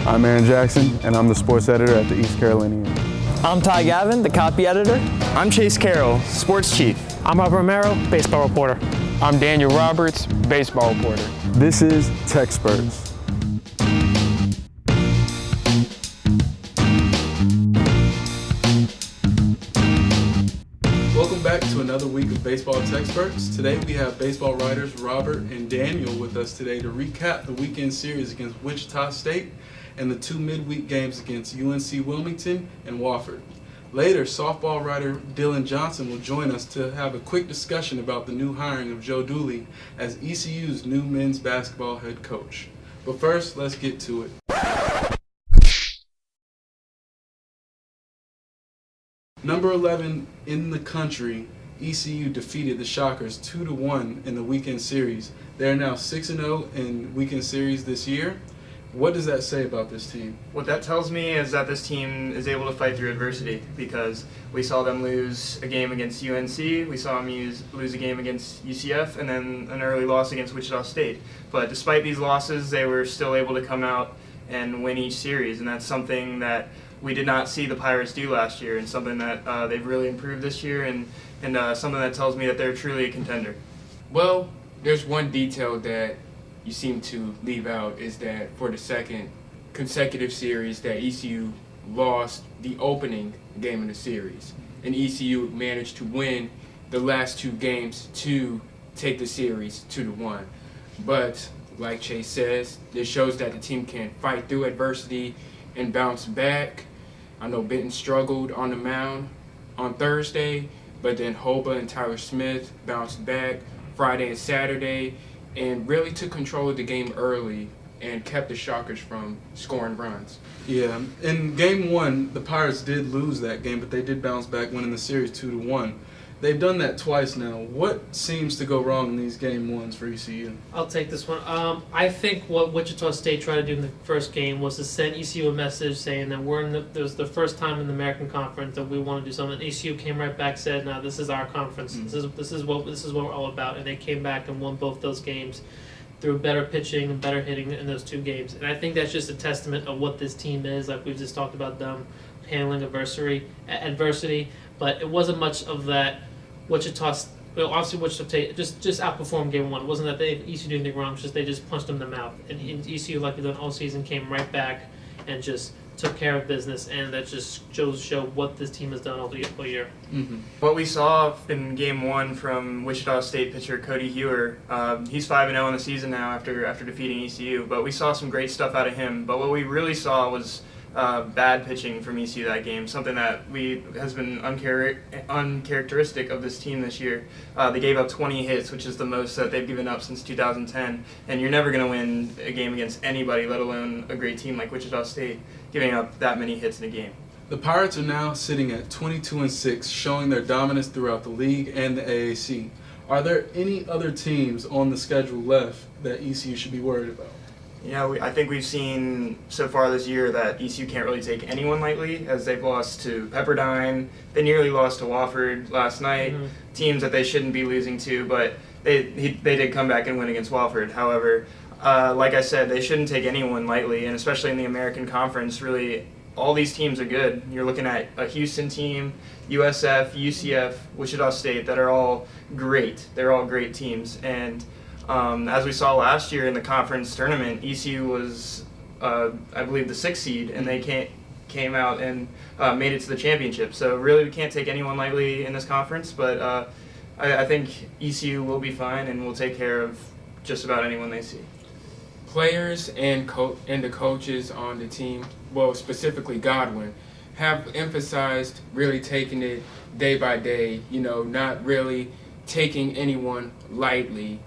I'm Aaron Jackson, and I'm the sports editor at the East Carolinian. I'm Ty Gavin, the copy editor. I'm Chase Carroll, sports chief. I'm Rob Romero, baseball reporter. I'm Daniel Roberts, baseball reporter. This is TECsperts. Welcome back to another week of Baseball TECsperts. Today we have baseball writers Robert and Daniel with us today to recap the weekend series against Wichita State and the two midweek games against UNC Wilmington and Wofford. Later, softball writer Dylan Johnson will join us to have a quick discussion about the new hiring of Joe Dooley as ECU's new men's basketball head coach. But first, let's get to it. Number 11 in the country, ECU defeated the Shockers 2-1 in the weekend series. They are now 6-0 in weekend series this year. What does that say about this team? What that tells me is that this team is able to fight through adversity, because we saw them lose a game against UNC, we saw them lose a game against UCF, and then an early loss against Wichita State. But despite these losses, they were still able to come out and win each series, and that's something that we did not see the Pirates do last year, and something that they've really improved this year, and something that tells me that they're truly a contender. Well, there's one detail that you seem to leave out, is that for the second consecutive series that ECU lost the opening game of the series, and ECU managed to win the last two games to take the series 2-1. But like Chase says, this shows that the team can fight through adversity and bounce back. I know Benton struggled on the mound on Thursday, but then Hoba and Tyler Smith bounced back Friday and Saturday and really took control of the game early and kept the Shockers from scoring runs. Yeah, in game one, the Pirates did lose that game, but they did bounce back, winning the series 2-1. They've done that twice now. What seems to go wrong in these game ones for ECU? I'll take this one. I think what Wichita State tried to do in the first game was to send ECU a message saying that this is the first time in the American Conference that we want to do something. ECU came right back, said, "No, this is our conference. This is what we're all about." And they came back and won both those games through better pitching and better hitting in those two games. And I think that's just a testament of what this team is. Like we've just talked about them handling adversity, but it wasn't much of that. Wichita State just outperformed game one. It wasn't that ECU did anything wrong, it's just they just punched them in the mouth. And ECU, like they've done all season, came right back and just took care of business, and that just goes to show what this team has done all year. Mm-hmm. What we saw in game one from Wichita State pitcher Cody Hewer, he's 5-0 in the season now after defeating ECU, but we saw some great stuff out of him. But what we really saw was bad pitching from ECU that game, something that has been uncharacteristic of this team this year. They gave up 20 hits, which is the most that they've given up since 2010, and you're never going to win a game against anybody, let alone a great team like Wichita State, giving up that many hits in a game. The Pirates are now sitting at 22-6, showing their dominance throughout the league and the AAC. Are there any other teams on the schedule left that ECU should be worried about? Yeah, I think we've seen so far this year that ECU can't really take anyone lightly, as they've lost to Pepperdine. They nearly lost to Wofford last night, teams that they shouldn't be losing to, but they did come back and win against Wofford. However, like I said, they shouldn't take anyone lightly, and especially in the American Conference, really, all these teams are good. You're looking at a Houston team, USF, UCF, Wichita State, that are all great. They're all great teams, and as we saw last year in the conference tournament, ECU was, I believe, the 6th seed, and they came out and made it to the championship. So really, we can't take anyone lightly in this conference, but I think ECU will be fine and will take care of just about anyone they see. Players and the coaches on the team, well, specifically Godwin, have emphasized really taking it day by day, not really taking anyone lightly.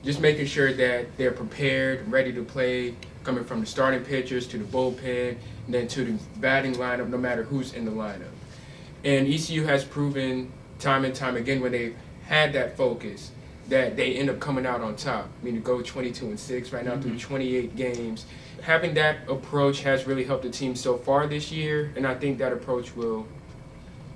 Just making sure that they're prepared, ready to play, coming from the starting pitchers to the bullpen, and then to the batting lineup, no matter who's in the lineup. And ECU has proven time and time again when they've had that focus that they end up coming out on top. I mean, to go 22-6 right now through 28 games. Having that approach has really helped the team so far this year, and I think that approach will,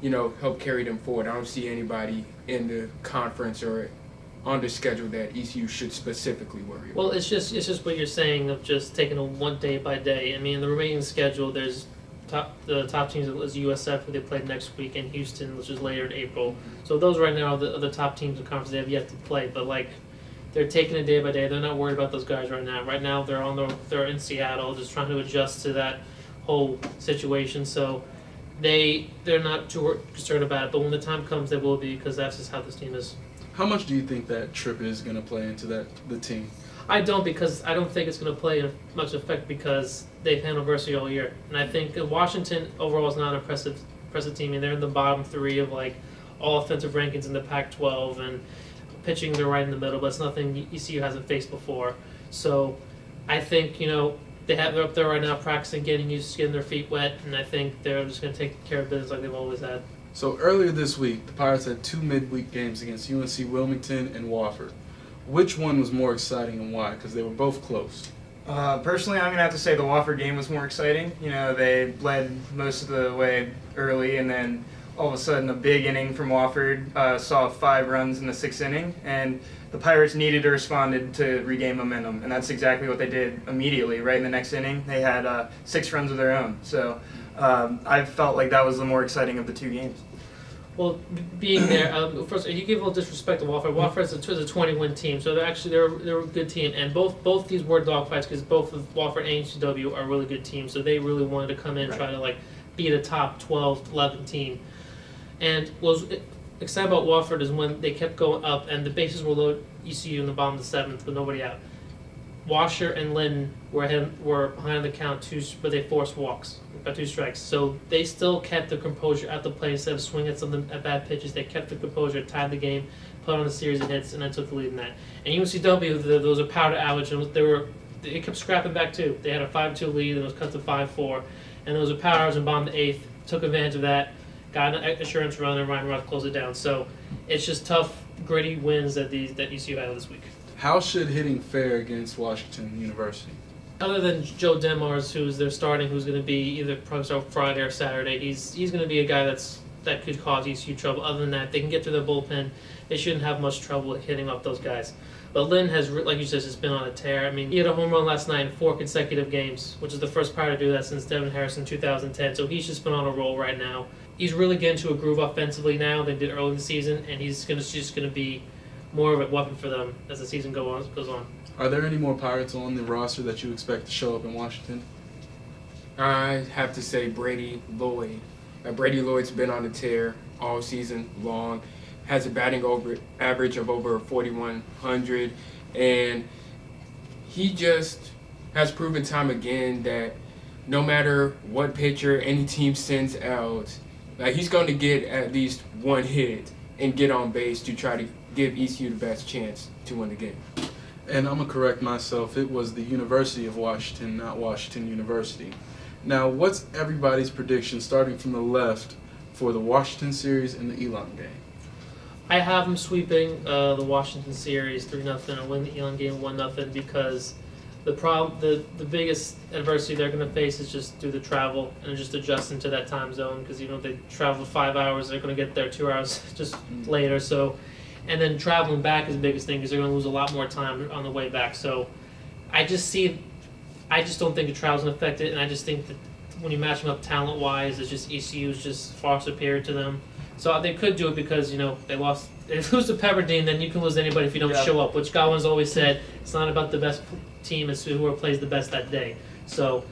help carry them forward. I don't see anybody in the conference or on the schedule that ECU should specifically worry about? Well, it's just what you're saying of just taking it one day by day. I mean, in the remaining schedule, there's the top teams is USF, who they play next week, and Houston, which is later in April. So those right now are the top teams in conference they have yet to play. But like, they're taking it day by day. They're not worried about those guys right now. Right now, they're in Seattle, just trying to adjust to that whole situation. So they're not too concerned about it. But when the time comes, they will be, because that's just how this team is. How much do you think that trip is going to play into the team? I don't, because I don't think it's going to play much effect because they've handled adversity all year. And I think Washington overall is not an impressive team. And they're in the bottom 3 of like all offensive rankings in the Pac-12, and pitching they're right in the middle. But it's nothing ECU hasn't faced before. So I think they're up there right now practicing, getting used to getting their feet wet, and I think they're just going to take care of business like they've always had. So earlier this week, the Pirates had 2 midweek games against UNC Wilmington and Wofford. Which one was more exciting and why? Because they were both close. Personally, I'm going to have to say the Wofford game was more exciting. They led most of the way early, and then all of a sudden a big inning from Wofford saw 5 runs in the 6th inning, and the Pirates needed to respond to regain momentum, and that's exactly what they did immediately. Right in the next inning, they had 6 runs of their own. So I felt like that was the more exciting of the 2 games. Well, being there, first you gave a little disrespect to Wofford. Wofford is a 20-win team, so they're a good team, and both these were dogfights because both of Wofford and HCW are really good teams. So they really wanted to come in and try to be the top 12, 11 team. And what was exciting about Wofford is when they kept going up, and the bases were low. ECU in the bottom of the 7th with nobody out. Washer and Lynn were behind the count, but they forced walks, got 2 strikes. So they still kept their composure at the plate instead of swinging at bad pitches. They kept their composure, tied the game, put on a series of hits, and then took the lead in that. And UNCW, there was a power outage, and they kept scrapping back too. They had a 5-2 lead, and it was cut to 5-4, and there was a power outage in bottom of the 8th. Took advantage of that, got an assurance run, and Ryan Roth closed it down. So it's just tough, gritty wins that ECU had this week. How should hitting fare against Washington University? Other than Joe Demars, who's they're starting, who's going to be either probably Friday or Saturday, he's going to be a guy that could cause ECU trouble. Other than that, they can get through their bullpen. They shouldn't have much trouble hitting off those guys. But Lynn has, like you said, just been on a tear. I mean, he had a home run last night in 4 consecutive games, which is the first player to do that since Devin Harris in 2010. So he's just been on a roll right now. He's really getting to a groove offensively now than he did early in the season, and he's just going to be more of a weapon for them as the season goes on. Are there any more Pirates on the roster that you expect to show up in Washington? I have to say Brady Lloyd. Brady Lloyd's been on a tear all season long, has a batting average of over 4,100, and he just has proven time again that no matter what pitcher any team sends out, he's going to get at least 1 hit and get on base to try to give ECU the best chance to win the game. And I'm going to correct myself. It was the University of Washington, not Washington University. Now, what's everybody's prediction, starting from the left, for the Washington series and the Elon game? I have them sweeping the Washington series 3-0 and win the Elon game 1-0 because the biggest adversity they're going to face is just through the travel and just adjusting to that time zone because if they travel 5 hours, they're going to get there 2 hours just later. So, and then traveling back is the biggest thing because they're going to lose a lot more time on the way back. So I just don't think the travel's going to affect it, and I just think that when you match them up talent-wise, it's just ECU is just far superior to them. So they could do it because they lost. If you lose to Pepperdine, then you can lose anybody if you don't show up. Which Godwin's always said, it's not about the best team; it's whoever plays the best that day. So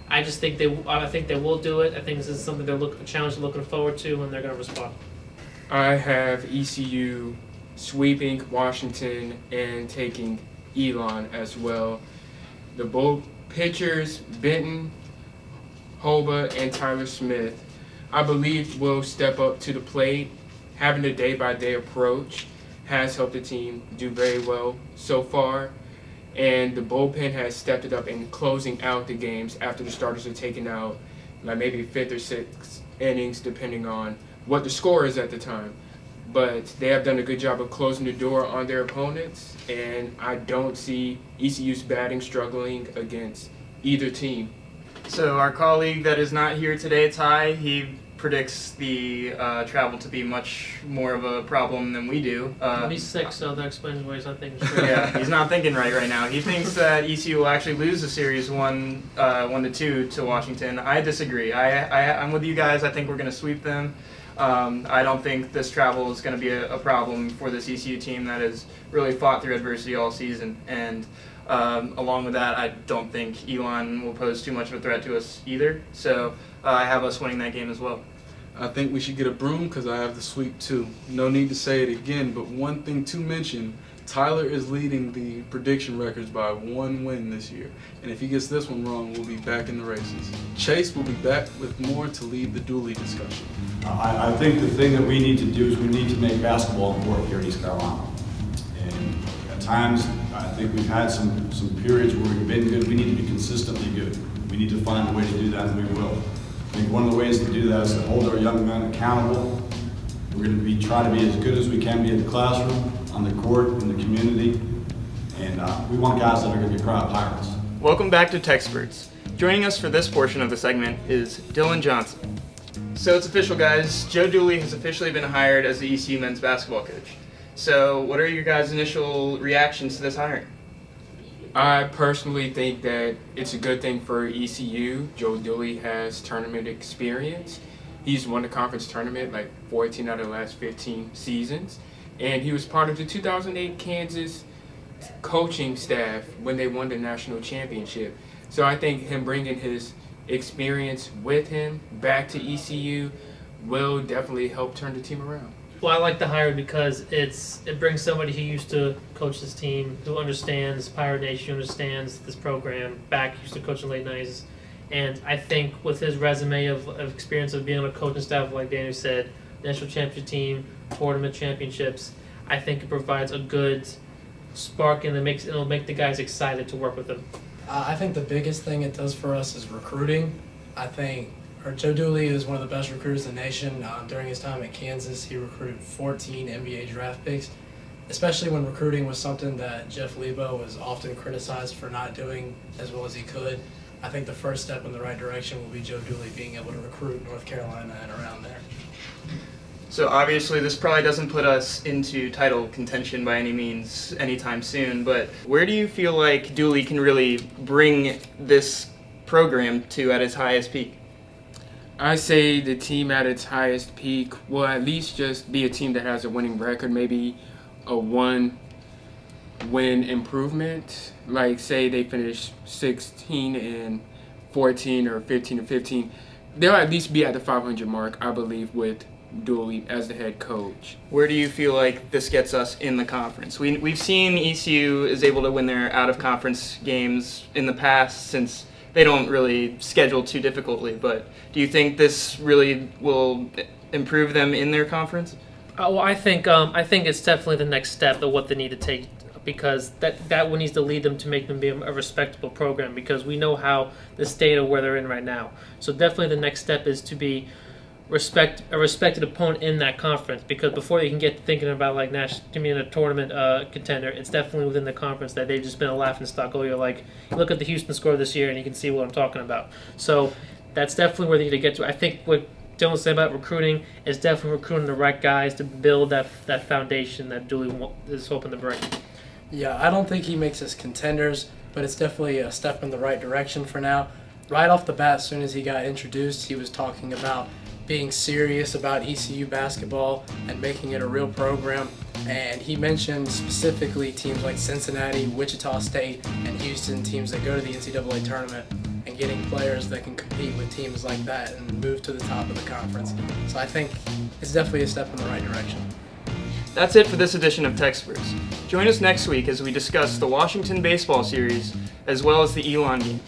I just think they will do it. I think this is something a challenge they're looking forward to, and they're going to respond. I have ECU sweeping Washington and taking Elon as well. The both pitchers, Benton, Hoba, and Tyler Smith, I believe will step up to the plate. Having a day-by-day approach has helped the team do very well so far. And the bullpen has stepped it up in closing out the games after the starters are taken out, maybe 5th or 6th innings, depending on what the score is at the time. But they have done a good job of closing the door on their opponents, and I don't see ECU's batting struggling against either team. So our colleague that is not here today, Ty, he predicts the travel to be much more of a problem than we do. He's sick, so that explains why he's not thinking straight. Yeah, he's not thinking right now. He thinks that ECU will actually lose the series 1-2 to Washington. I disagree. I'm with you guys. I think we're going to sweep them. I don't think this travel is going to be a problem for this ECU team that has really fought through adversity all season. And along with that, I don't think Elon will pose too much of a threat to us either. So I have us winning that game as well. I think we should get a broom because I have the sweep too. No need to say it again, but one thing to mention, Tyler is leading the prediction records by 1 win this year. And if he gets this one wrong, we'll be back in the races. Chase will be back with more to lead the Dooley discussion. I think the thing that we need to do is we need to make basketball work here in East Carolina. And at times, I think we've had some periods where we've been good. We need to be consistently good. We need to find a way to do that, and we will. I think one of the ways to do that is to hold our young men accountable. We're going to try to be as good as we can be in the classroom, on the court, in the community, and we want guys that are going to be proud pirates. Welcome back to TECsperts. Joining us for this portion of the segment is Dylan Johnson. So it's official, guys. Joe Dooley has officially been hired as the ECU men's basketball coach. So what are your guys' initial reactions to this hiring? I personally think that it's a good thing for ECU. Joe Dooley has tournament experience. He's won the conference tournament like 14 out of the last 15 seasons. And he was part of the 2008 Kansas coaching staff when they won the national championship. So I think him bringing his experience with him back to ECU will definitely help turn the team around. Well, I like the hire because it brings somebody who used to coach this team, who understands Pirate Nation, who understands this program, back used to coach in the late 90s. And I think with his resume of experience of being on a coaching staff, like Daniel said, national championship team, tournament championships, I think it provides a good spark and it'll make the guys excited to work with him. I think the biggest thing it does for us is recruiting. I think Joe Dooley is one of the best recruiters in the nation. During his time at Kansas, he recruited 14 NBA draft picks, especially when recruiting was something that Jeff Lebo was often criticized for not doing as well as he could. I think the first step in the right direction will be Joe Dooley being able to recruit North Carolina and around there. So obviously this probably doesn't put us into title contention by any means anytime soon, but where do you feel like Dooley can really bring this program to at its highest peak? I say the team at its highest peak will at least just be a team that has a winning record, maybe a 1-win improvement. Like say they finish 16-14 or 15-15. They'll at least be at the 500 mark, I believe, with Dooley as the head coach. Where do you feel like this gets us in the conference? We've seen ECU is able to win their out-of-conference games in the past since they don't really schedule too difficultly, but do you think this really will improve them in their conference? Well, I think it's definitely the next step of what they need to take, because that one needs to lead them to make them be a respectable program, because we know how the state of where they're in right now. So definitely the next step is to be a respected opponent in that conference, because before you can get thinking about like to be in a tournament contender, it's definitely within the conference that they've just been a laughing stock. Oh, you look at the Houston score this year and you can see what I'm talking about. So that's definitely where they need to get to. I think what Dylan said about recruiting is definitely recruiting the right guys to build that foundation that Dooley is hoping to bring. Yeah, I don't think he makes us contenders, but it's definitely a step in the right direction for now. Right off the bat, as soon as he got introduced, he was talking about being serious about ECU basketball and making it a real program. And he mentioned specifically teams like Cincinnati, Wichita State, and Houston, teams that go to the NCAA tournament, and getting players that can compete with teams like that and move to the top of the conference. So I think it's definitely a step in the right direction. That's it for this edition of TECsperts. Join us next week as we discuss the Washington baseball series as well as the Elon game.